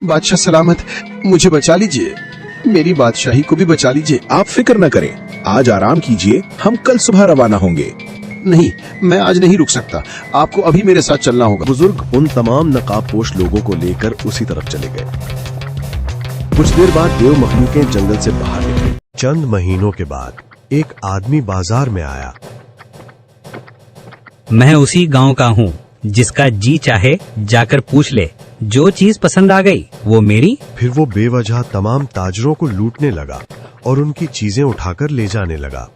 बादशाह सलामत, मुझे बचा लीजिए, मेरी बादशाही को भी बचा लीजिए। आप फिक्र न करें, आज आराम कीजिए, हम कल सुबह रवाना होंगे। नहीं, मैं आज नहीं रुक सकता, आपको अभी मेरे साथ चलना होगा। बुजुर्ग उन तमाम नकाबपोश लोगों को लेकर उसी तरफ चले गए। कुछ देर बाद देव मखलूकें जंगल से बाहर निकले। चंद महीनों के बाद एक आदमी बाजार में आया। मैं उसी गांव का हूँ जिसका जी चाहे जाकर पूछ ले, जो चीज पसंद आ गई वो मेरी। फिर वो बेवजह तमाम ताजरों को लूटने लगा और उनकी चीजें उठाकर ले जाने लगा।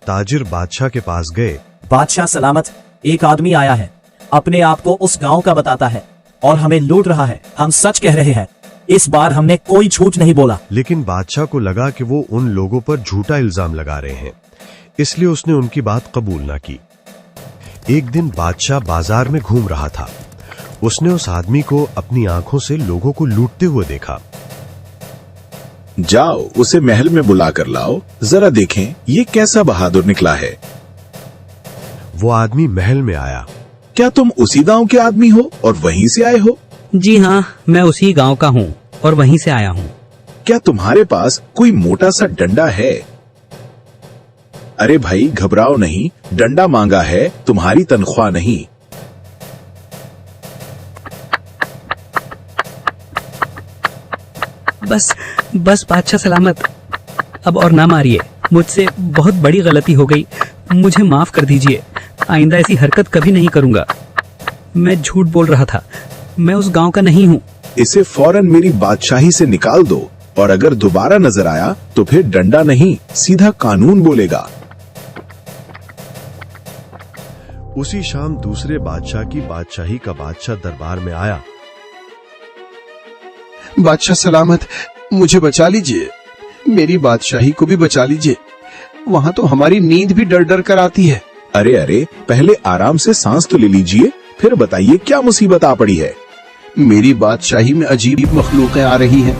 ताजिर बादशाह के पास गए। बादशाह सलामत, एक आदमी आया है, अपने आप को उस गांव का बताता है और हमें लूट रहा है। हम सच कह रहे हैं, इस बार हमने कोई झूठ नहीं बोला। लेकिन बादशाह को लगा कि वो उन लोगों पर झूठा इल्जाम लगा रहे हैं, इसलिए उसने उनकी बात कबूल ना की। एक दिन बादशाह बाजार में घूम रहा था। उसने उस आदमी को अपनी आंखों से लोगों को लूटते हुए देखा। जाओ उसे महल में बुला कर लाओ, जरा देखें ये कैसा बहादुर निकला है। वो आदमी महल में आया। क्या तुम उसी गांव के आदमी हो और वहीं से आए हो? जी हाँ, मैं उसी गांव का हूँ और वहीं से आया हूँ। क्या तुम्हारे पास कोई मोटा सा डंडा है? अरे भाई घबराओ नहीं, डंडा मांगा है, तुम्हारी तनख्वाह नहीं। बस बादशाह सलामत, अब और ना मारिए, मुझसे बहुत बड़ी गलती हो गई, मुझे माफ कर दीजिए, आइंदा ऐसी हरकत कभी नहीं करूंगा। मैं झूठ बोल रहा था, मैं उस गांव का नहीं हूँ। इसे फौरन मेरी बादशाही से निकाल दो, और अगर दोबारा नजर आया तो फिर डंडा नहीं, सीधा कानून बोलेगा। उसी शाम दूसरे बादशाह की बादशाही का बादशाह दरबार में आया। बादशाह सलामत, मुझे बचा लीजिए, मेरी बादशाही को भी बचा लीजिए, वहाँ तो हमारी नींद भी डर डर कर आती है। अरे पहले आराम से सांस तो ले लीजिए, फिर बताइए क्या मुसीबत आ पड़ी है। मेरी बादशाही में अजीब मखलूकें आ रही हैं,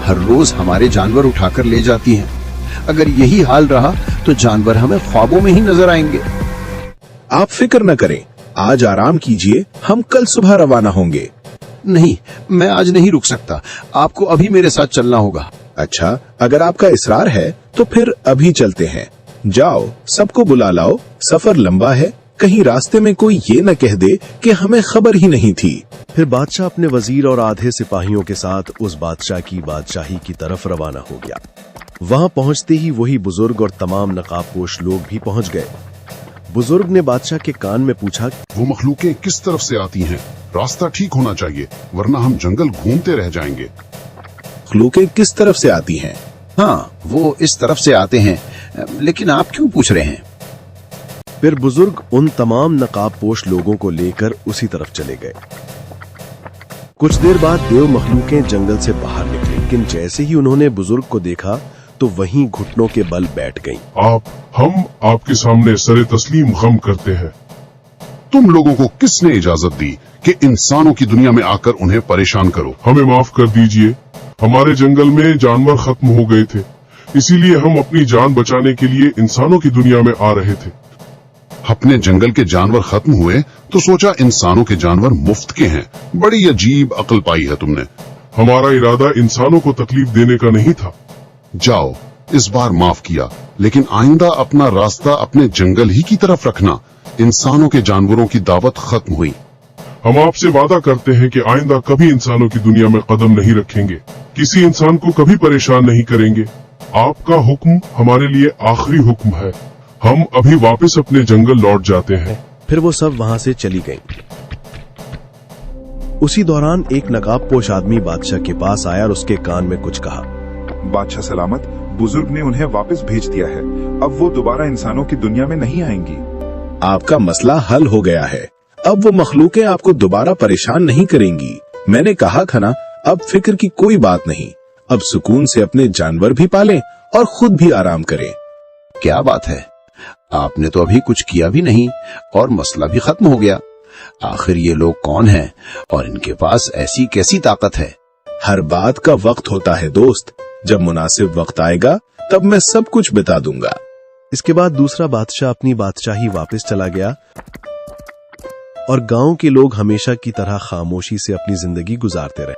हर रोज हमारे जानवर उठाकर ले जाती हैं। अगर यही हाल रहा तो जानवर हमें ख्वाबों में ही नजर आएंगे। आप फिक्र न करें, आज आराम कीजिए, हम कल सुबह रवाना होंगे। नहीं, मैं आज नहीं रुक सकता, आपको अभी मेरे साथ चलना होगा। अच्छा, अगर आपका इसरार है तो फिर अभी चलते हैं। जाओ सबको बुला लाओ, सफर लंबा है, कहीं रास्ते में कोई ये न कह दे कि हमें खबर ही नहीं थी। फिर बादशाह अपने वजीर और आधे सिपाहियों के साथ उस बादशाह की बादशाही की तरफ रवाना हो गया। वहां पहुंचते ही वही बुजुर्ग और तमाम नकाबपोश लोग भी पहुंच गए। बुजुर्ग ने बादशाह के कान में पूछा, वो मखलूकें किस तरफ से आती हैं? रास्ता ठीक होना चाहिए, वरना हम जंगल घूमते रह जाएंगे। मखलूकें किस तरफ से आती हैं? हाँ, वो इस तरफ से आते हैं, लेकिन आप क्यों पूछ रहे हैं? फिर बुजुर्ग उन तमाम नकाबपोश लोगों को लेकर उसी तरफ चले गए। कुछ देर बाद देव मखलूकें जंगल से बाहर निकले, लेकिन जैसे ही उन्होंने बुजुर्ग को देखा तो वहीं घुटनों के बल बैठ गईं। हम आपके सामने सरे तस्लीम गम करते हैं। तुम लोगों को किसने इजाजत दी कि इंसानों की दुनिया में आकर उन्हें परेशान करो? हमें माफ कर दीजिए, हमारे जंगल में जानवर खत्म हो गए थे, इसीलिए हम अपनी जान बचाने के लिए इंसानों की दुनिया में आ रहे थे। अपने जंगल के जानवर खत्म हुए तो सोचा इंसानों के जानवर मुफ्त के हैं। बड़ी अजीब अक्ल पाई है तुमने। हमारा इरादा इंसानों को तकलीफ देने का नहीं था। जाओ, इस बार माफ किया, लेकिन आइंदा अपना रास्ता अपने जंगल ही की तरफ रखना। इंसानों के जानवरों की दावत खत्म हुई। हम आपसे वादा करते हैं कि आइंदा कभी इंसानों की दुनिया में कदम नहीं रखेंगे, किसी इंसान को कभी परेशान नहीं करेंगे। आपका हुक्म हमारे लिए आखिरी हुक्म है। हम अभी वापस अपने जंगल लौट जाते हैं। फिर वो सब वहां से चली गईं। उसी दौरान एक नकाबपोश आदमी बादशाह के पास आया और उसके कान में कुछ कहा। बादशाह सलामत, बुजुर्ग ने उन्हें वापस भेज दिया है, अब वो दोबारा इंसानों की दुनिया में नहीं आएंगी। आपका मसला हल हो गया है, अब वो मखलूकें आपको दोबारा परेशान नहीं करेंगी। मैंने कहा था ना, अब फिक्र की कोई बात नहीं। अब सुकून से अपने जानवर भी पालें और खुद भी आराम करें। क्या बात है, आपने तो अभी कुछ किया भी नहीं और मसला भी खत्म हो गया। आखिर ये लोग कौन हैं और इनके पास ऐसी कैसी ताकत है? हर बात का वक्त होता है दोस्त, जब मुनासिब वक्त आएगा तब मैं सब कुछ बता दूंगा। इसके बाद दूसरा बादशाह अपनी बादशाही वापस चला गया। और गांव के लोग हमेशा की तरह खामोशी से अपनी जिंदगी गुजारते रहे।